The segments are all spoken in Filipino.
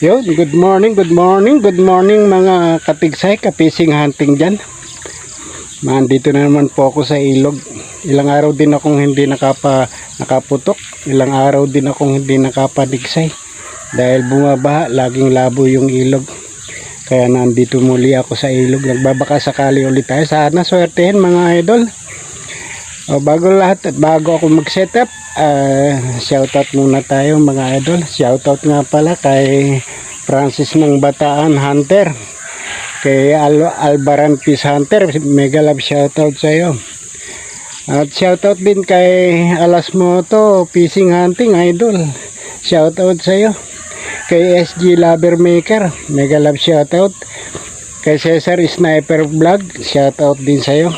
Yo, good morning mga katigsay, kapising hunting dyan. Nandito na naman po ako sa ilog. Ilang araw din akong hindi nakaputok. Ilang araw din akong hindi nakapadigsay. Dahil bumabaha, laging labo yung ilog. Kaya nandito muli ako sa ilog. Nagbabaka sakali ulit tayo. Sana swertehin mga idol. Bago lahat at bago ako mag-setup, shoutout muna tayo mga idol. Shoutout nga pala kay Francis ng Bataan Hunter, kay Albaran Peace Hunter, mega love shoutout sa iyo. At shoutout din kay Alas Moto Fishing Hunting Idol, shoutout sa iyo. Kay SG Lover Maker, mega love shoutout. Kay Cesar Sniper Vlog, shoutout din sa iyo.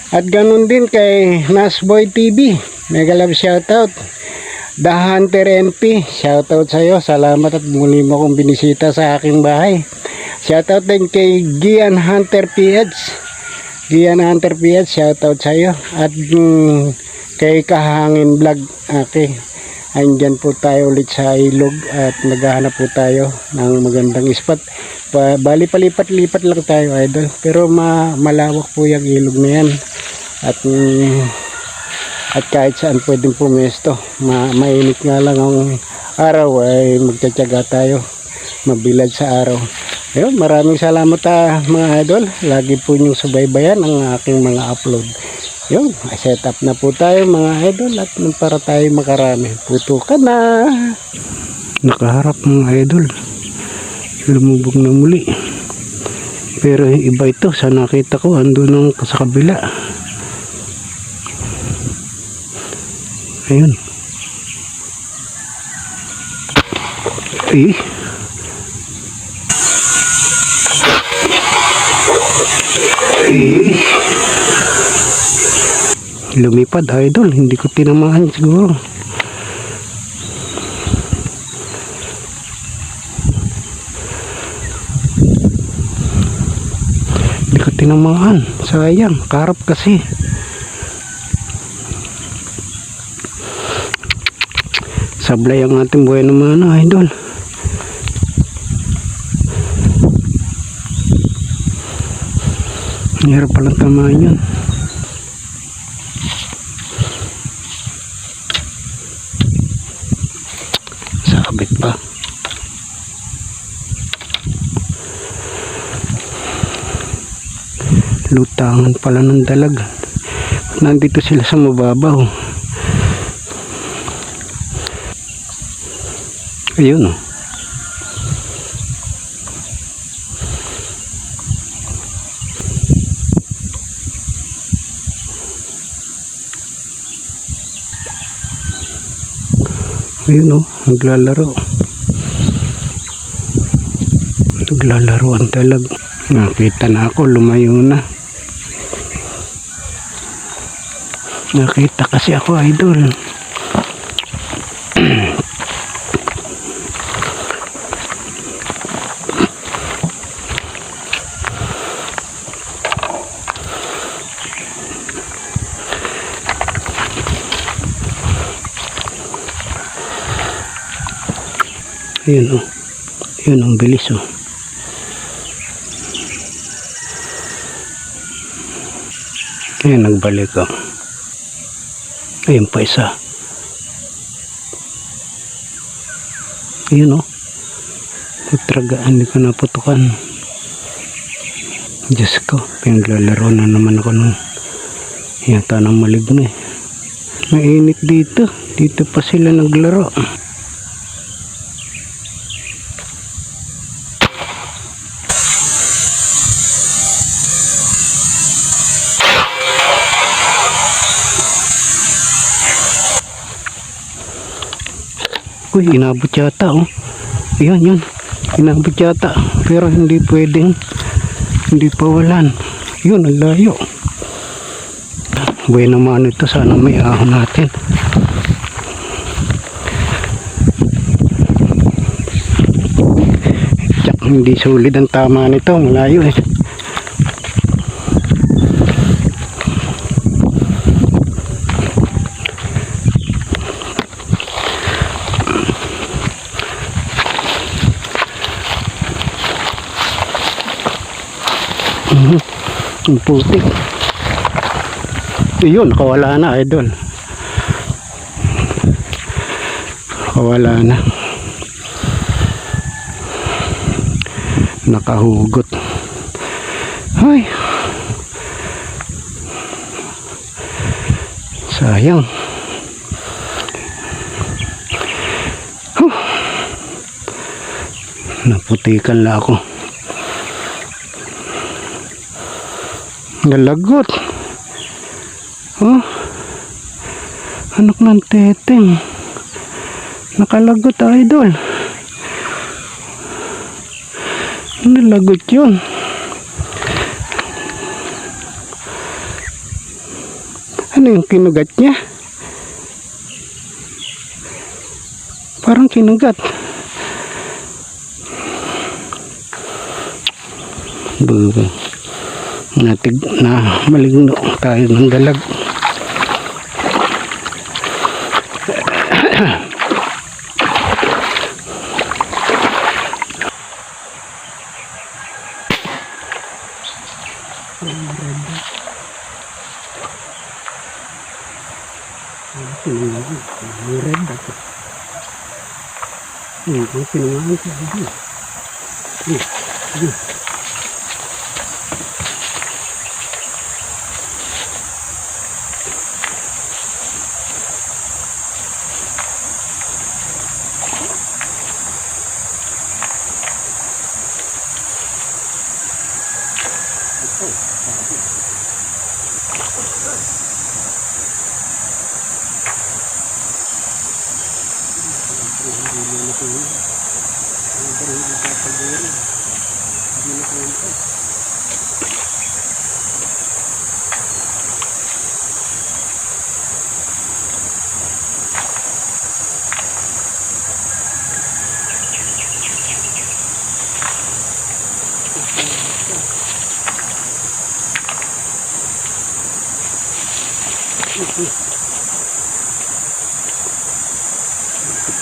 At ganun din kay Nasboy TV, mega love shoutout. The Hunter NP, shoutout sa iyo. Salamat at muli mo kong binisita sa aking bahay. Shoutout din kay Gian Hunter PH. Gian Hunter PH, shoutout sa iyo. At kay Kahangin Vlog. Okay. Andyan po tayo ulit sa ilog at naghahanap po tayo ng magandang spot. Bali palipat-lipat lang tayo idol. Pero malawak po yung ilog na yan. At kahit saan pwedeng pumesto. Mainit nga lang ang araw ay magtsatsaga tayo. Mabilad sa araw. Ayun, maraming salamat mga idol. Lagi po niyong subaybayan ang aking mga upload. Yun, set up na po tayo mga idol. At para tayo makarami. Putukan na. Nakaharap mga idol. Lumubog na muli. Pero iba ito. Sa nakita ko andun sa kabila. Ayun. Lumipad idol, hindi ko tinamahan siguro. Hindi ko tinamahan, sayang, karap kasi. Sablay ang ating buhay naman idol. Hirap palang tamaan yun. Sabit pa. Lutangan pala ng dalag. Nandito sila sa mababaw. Ayun. Ayun naglalaro. Naglalaro ang talag. Nakita na ako, lumayo na. Nakita kasi ako idol. Ayun yun ang bilis ayun, nagbalik ayun pa isa, ayun nagtragaan, hindi ko naputukan. Diyos ko, pinaglalaro na naman ako nung yata ng maligno mainit dito pa sila naglaro. Uy, inabot yata yun, inabot yata pero hindi pwedeng, hindi pawalan. Yun, ang layo. Buhay naman ito, sana may ahon natin. Tsak, hindi sulit ang tama nito, malayo Ang putik. Yun, kawala na idol. Kawala na. Nakahugot. Ay. Sayang. Naputikan lang ako. Nalagot. Oh. Anak ng teteng. Nakalagot idol. Nalagot yun. Ano yung kinugat niya? Parang kinugat. Natig na maligno tayo ng dalag.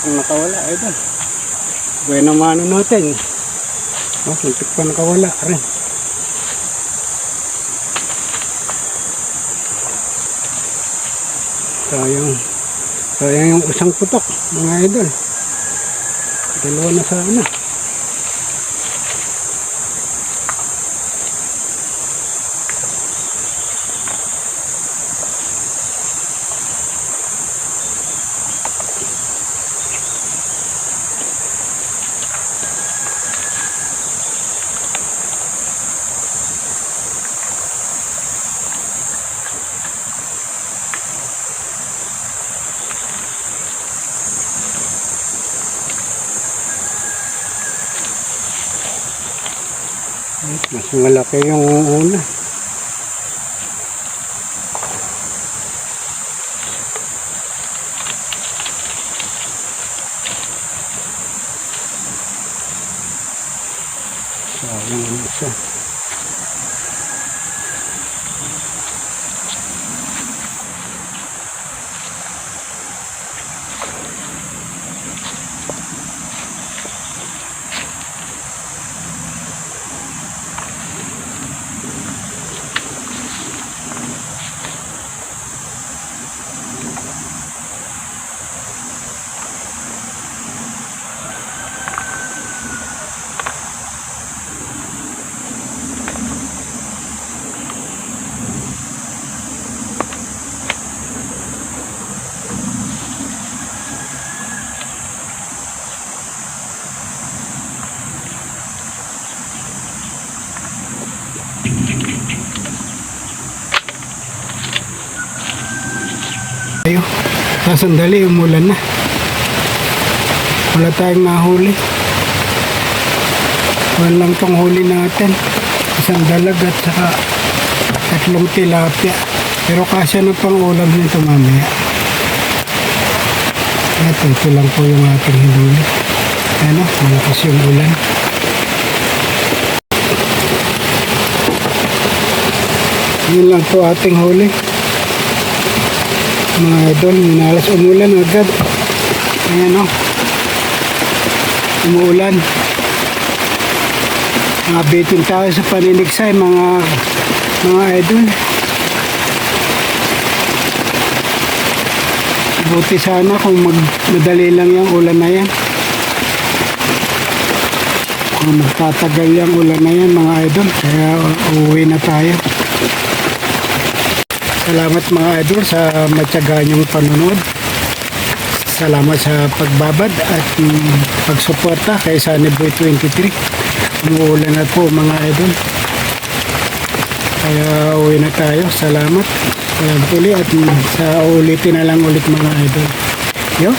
Kung nakawala idol. Bueno mano natin. Muntik pa nakawala rin. Sayang yung isang putok mga idol. Dalawa na sana. Mas malaki yung una. Sayang yung isa. Ayo, sandali umulan na. Wala tayong nahuli. Wala lang tong huli natin. Isang dalag at saka 3 tilapia. Pero kasya na pang ulam nito mamaya. Ito lang po yung ating hinuli. Ano, malakas yung ulan. Yun lang po ating huli. Mga idol, minalas umulan agad. Ayan o. Umuulan. Bitin tayo sa paninigsay mga idol. Buti sana kung madali lang yung ulan na yan. Kung magtatagal yung ulan na yan mga idol, kaya uuwi na tayo. Salamat mga idol sa matyaga niyong panunod. Salamat sa pagbabad at pagsuporta kay Sunnyboy 23. Umuulan na po mga idol. Kaya uwi na tayo. Salamat. Salamat ulit at sa ulitin na lang ulit mga idol. Yo.